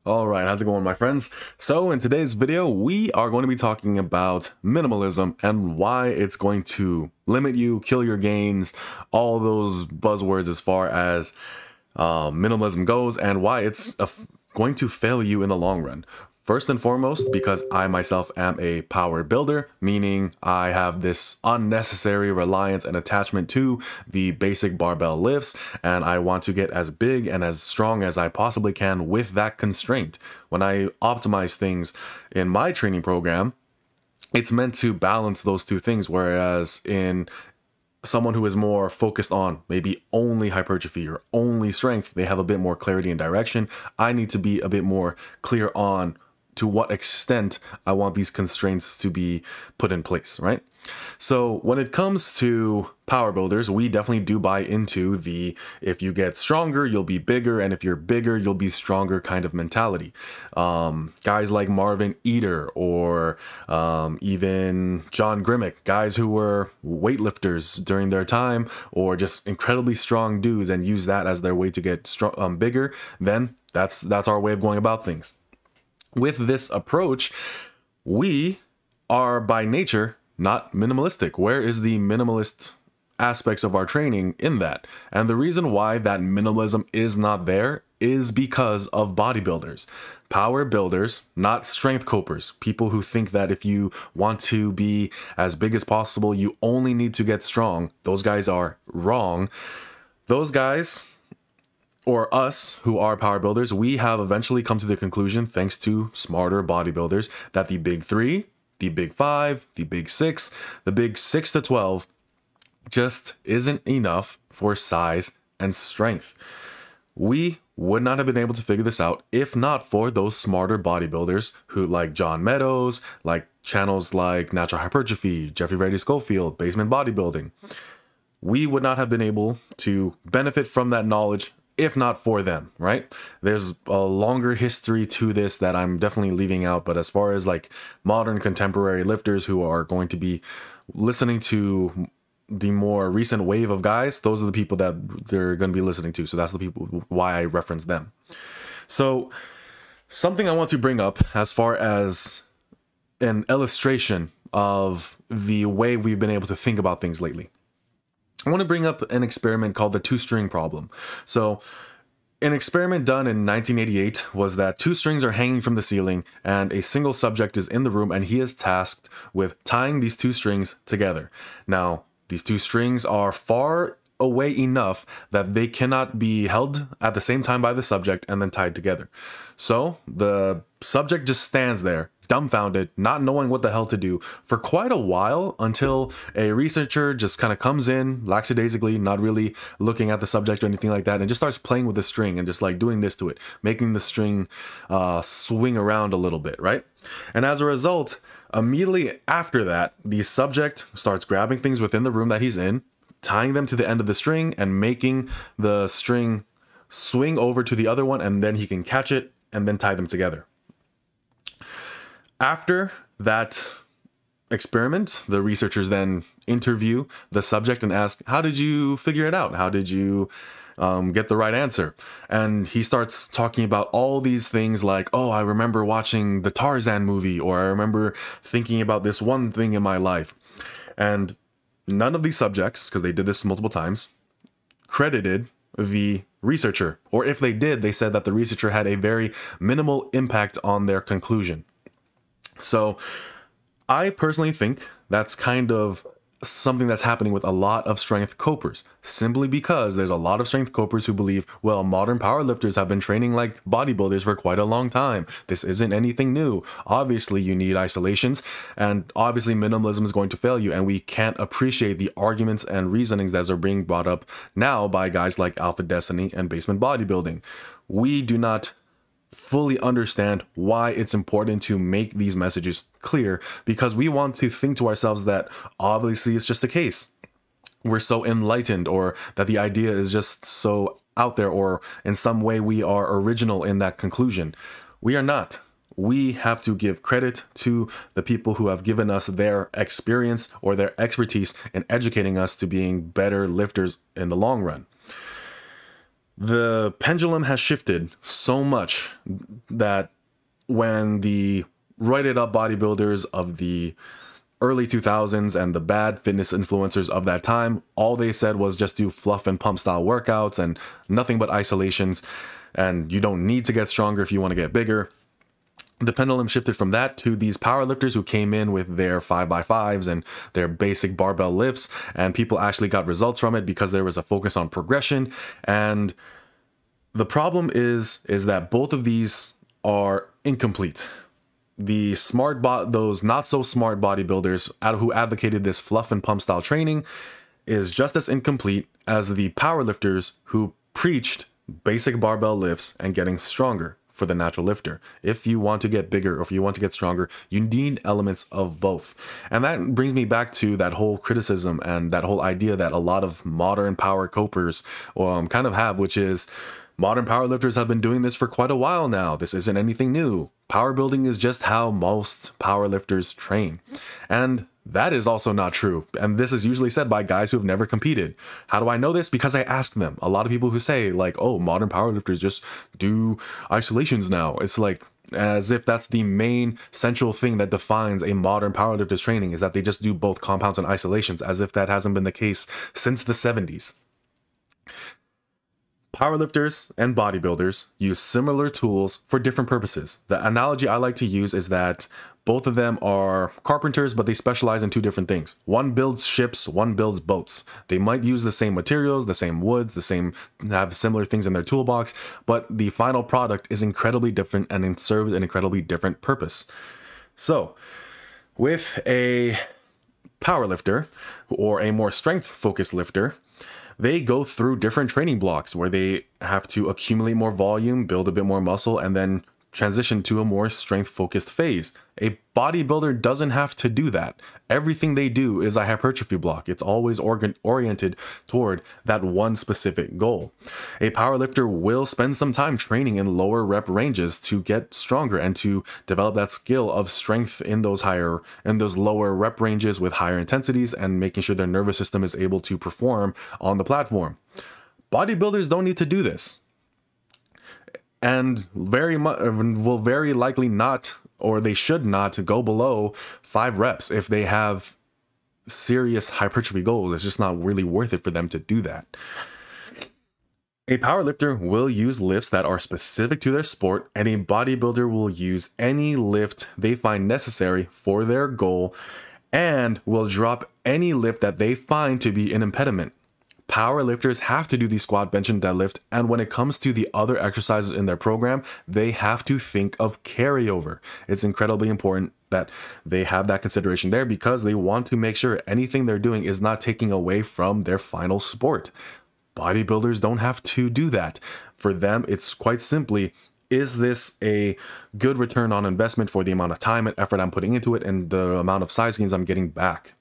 All right, how's it going, my friends? So in today's video, we are going to be talking about minimalism and why it's going to limit you, kill your gains, all those buzzwords as far as minimalism goes, and why it's going to fail you in the long run. First and foremost, because I myself am a power builder, meaning I have this unnecessary reliance and attachment to the basic barbell lifts, and I want to get as big and as strong as I possibly can with that constraint. When I optimize things in my training program, it's meant to balance those two things, whereas in someone who is more focused on maybe only hypertrophy or only strength, they have a bit more clarity and direction. I need to be a bit more clear on to what extent I want these constraints to be put in place, right? So when it comes to power builders, we definitely do buy into the if you get stronger, you'll be bigger, and if you're bigger, you'll be stronger kind of mentality. Guys like Marvin Eder or even John Grimmick, guys who were weightlifters during their time or just incredibly strong dudes and use that as their way to get bigger, then that's our way of going about things. With this approach, we are by nature not minimalistic. Where is the minimalist aspects of our training in that? And the reason why that minimalism is not there is because of bodybuilders. Power builders, not strength copers. People who think that if you want to be as big as possible, you only need to get strong. Those guys are wrong. Those guys, or us who are power builders, we have eventually come to the conclusion, thanks to smarter bodybuilders, that the big 3, the big 5, the big 6, the big 6 to 12 just isn't enough for size and strength. We would not have been able to figure this out if not for those smarter bodybuilders who, like John Meadows, like channels like Natural Hypertrophy, Jeffrey Reddy Schofield, Basement Bodybuilding. We would not have been able to benefit from that knowledge if not for them, right? There's a longer history to this that I'm definitely leaving out, but as far as like modern contemporary lifters who are going to be listening to the more recent wave of guys, those are the people that they're going to be listening to. So that's the people why I reference them. So something I want to bring up as far as an illustration of the way we've been able to think about things lately. I want to bring up an experiment called the two-string problem. So an experiment done in 1988 was that 2 strings are hanging from the ceiling and a single subject is in the room and he is tasked with tying these 2 strings together. Now, these 2 strings are far away enough that they cannot be held at the same time by the subject and then tied together. So the subject just stands there, dumbfounded, not knowing what the hell to do for quite a while, until a researcher just kind of comes in lackadaisically, not really looking at the subject or anything like that, and just starts playing with the string and just like doing this to it, making the string swing around a little bit, right? And as a result, immediately after that, the subject starts grabbing things within the room that he's in, tying them to the end of the string and making the string swing over to the other one, and then he can catch it and then tie them together. After that experiment, the researchers then interview the subject and ask, how did you figure it out? How did you get the right answer? And he starts talking about all these things like, oh, I remember watching the Tarzan movie, or I remember thinking about this one thing in my life. And none of these subjects, because they did this multiple times, credited the researcher. Or if they did, they said that the researcher had a very minimal impact on their conclusion. So I personally think that's kind of something that's happening with a lot of strength copers, simply because there's a lot of strength copers who believe, well, modern powerlifters have been training like bodybuilders for quite a long time. This isn't anything new. Obviously, you need isolations, and obviously minimalism is going to fail you, and we can't appreciate the arguments and reasonings that are being brought up now by guys like Alpha Destiny and Basement Bodybuilding. We do not fully understand why it's important to make these messages clear, because we want to think to ourselves that obviously it's just a case. We're so enlightened, or that the idea is just so out there, or in some way we are original in that conclusion. We are not. We have to give credit to the people who have given us their experience or their expertise in educating us to being better lifters in the long run. The pendulum has shifted so much that when the roided up bodybuilders of the early 2000s and the bad fitness influencers of that time, all they said was just do fluff and pump style workouts and nothing but isolations, and you don't need to get stronger if you want to get bigger. The pendulum shifted from that to these powerlifters who came in with their 5x5s and their basic barbell lifts, and people actually got results from it because there was a focus on progression. And the problem is that both of these are incomplete. The those not so smart bodybuilders who advocated this fluff and pump style training is just as incomplete as the powerlifters who preached basic barbell lifts and getting stronger for the natural lifter. If you want to get bigger or if you want to get stronger, you need elements of both. And that brings me back to that whole criticism and that whole idea that a lot of modern power copers kind of have, which is modern powerlifters have been doing this for quite a while now. This isn't anything new. Power building is just how most powerlifters train. And that is also not true. And this is usually said by guys who have never competed. How do I know this? Because I ask them. A lot of people who say like, oh, modern powerlifters just do isolations now. It's like as if that's the main central thing that defines a modern powerlifter's training, is that they just do both compounds and isolations, as if that hasn't been the case since the 70s. Powerlifters and bodybuilders use similar tools for different purposes. The analogy I like to use is that both of them are carpenters, but they specialize in two different things. One builds ships, one builds boats. They might use the same materials, the same wood, have similar things in their toolbox, but the final product is incredibly different and it serves an incredibly different purpose. So, with a powerlifter or a more strength-focused lifter, they go through different training blocks where they have to accumulate more volume, build a bit more muscle, and then transition to a more strength-focused phase. A bodybuilder doesn't have to do that. Everything they do is a hypertrophy block. It's always oriented toward that one specific goal. A powerlifter will spend some time training in lower rep ranges to get stronger and to develop that skill of strength in those lower rep ranges with higher intensities and making sure their nervous system is able to perform on the platform. Bodybuilders don't need to do this. And will very likely not, or they should not, go below 5 reps if they have serious hypertrophy goals. It's just not really worth it for them to do that. A powerlifter will use lifts that are specific to their sport, and a bodybuilder will use any lift they find necessary for their goal and will drop any lift that they find to be an impediment. Powerlifters have to do the squat, bench, and deadlift, and when it comes to the other exercises in their program, they have to think of carryover. It's incredibly important that they have that consideration there because they want to make sure anything they're doing is not taking away from their final sport. Bodybuilders don't have to do that. For them, it's quite simply, is this a good return on investment for the amount of time and effort I'm putting into it and the amount of size gains I'm getting back?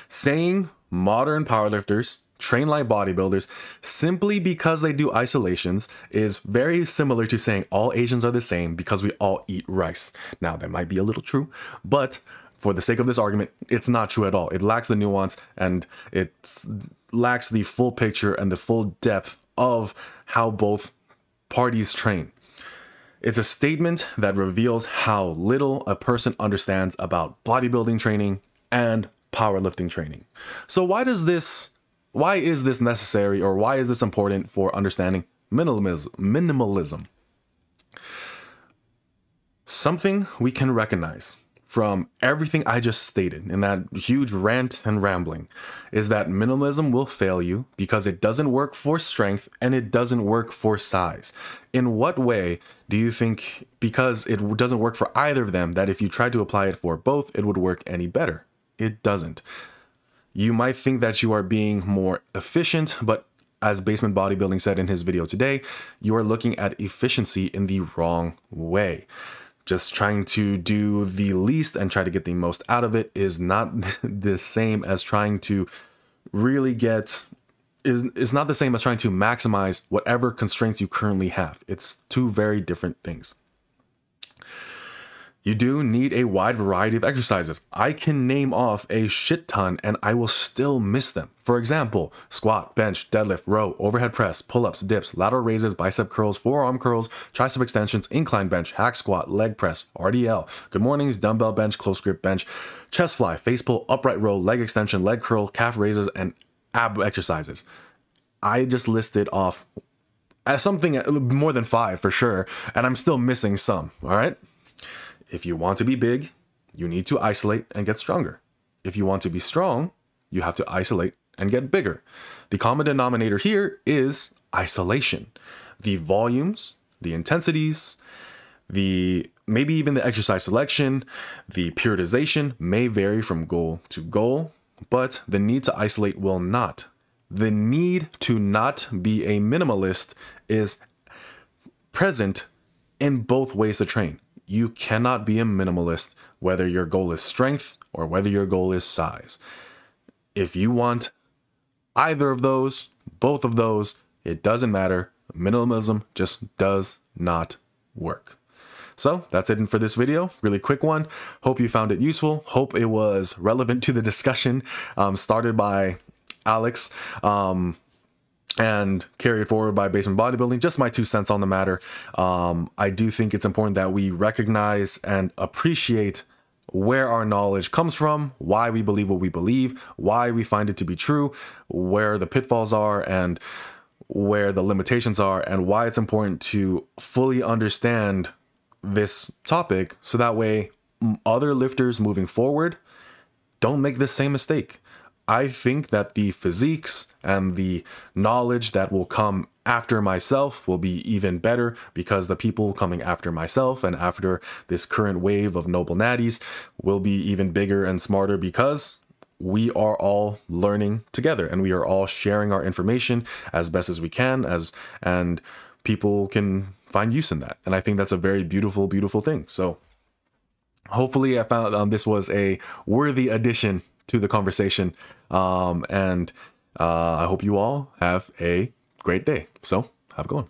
Saying modern powerlifters train like bodybuilders simply because they do isolations is very similar to saying all Asians are the same because we all eat rice. Now, that might be a little true, but for the sake of this argument, it's not true at all. It lacks the nuance and it lacks the full picture and the full depth of how both parties train. It's a statement that reveals how little a person understands about bodybuilding training and powerlifting training. So why is this necessary, or why is this important for understanding minimalism? Something we can recognize from everything I just stated in that huge rant and rambling is that minimalism will fail you because it doesn't work for strength and it doesn't work for size. In what way do you think, because it doesn't work for either of them, that if you tried to apply it for both, it would work any better? It doesn't. You might think that you are being more efficient, but as Basement Bodybuilding said in his video today, you are looking at efficiency in the wrong way. Just trying to do the least and try to get the most out of it is not the same as trying to really is not the same as trying to maximize whatever constraints you currently have. It's two very different things. You do need a wide variety of exercises. I can name off a shit ton and I will still miss them. For example, squat, bench, deadlift, row, overhead press, pull-ups, dips, lateral raises, bicep curls, forearm curls, tricep extensions, incline bench, hack squat, leg press, RDL, good mornings, dumbbell bench, close grip bench, chest fly, face pull, upright row, leg extension, leg curl, calf raises, and ab exercises. I just listed off as something more than 5 for sure, and I'm still missing some, all right? If you want to be big, you need to isolate and get stronger. If you want to be strong, you have to isolate and get bigger. The common denominator here is isolation. The volumes, the intensities, maybe even the exercise selection, the periodization may vary from goal to goal, but the need to isolate will not. The need to not be a minimalist is present in both ways to train. You cannot be a minimalist whether your goal is strength or whether your goal is size. If you want either of those, both of those, it doesn't matter. Minimalism just does not work. So that's it for this video. Really quick one. Hope you found it useful. Hope it was relevant to the discussion started by Alex and carried forward by Basement Bodybuilding. Just my 2 cents on the matter. I do think it's important that we recognize and appreciate where our knowledge comes from, why we believe what we believe, why we find it to be true, where the pitfalls are and where the limitations are, and why it's important to fully understand this topic so that way other lifters moving forward don't make the same mistake. I think that the physiques and the knowledge that will come after myself will be even better because the people coming after myself and after this current wave of noble natties will be even bigger and smarter because we are all learning together and we are all sharing our information as best as we can and people can find use in that. And I think that's a very beautiful, beautiful thing. So hopefully I found this was a worthy addition to the conversation. I hope you all have a great day. So have a good one.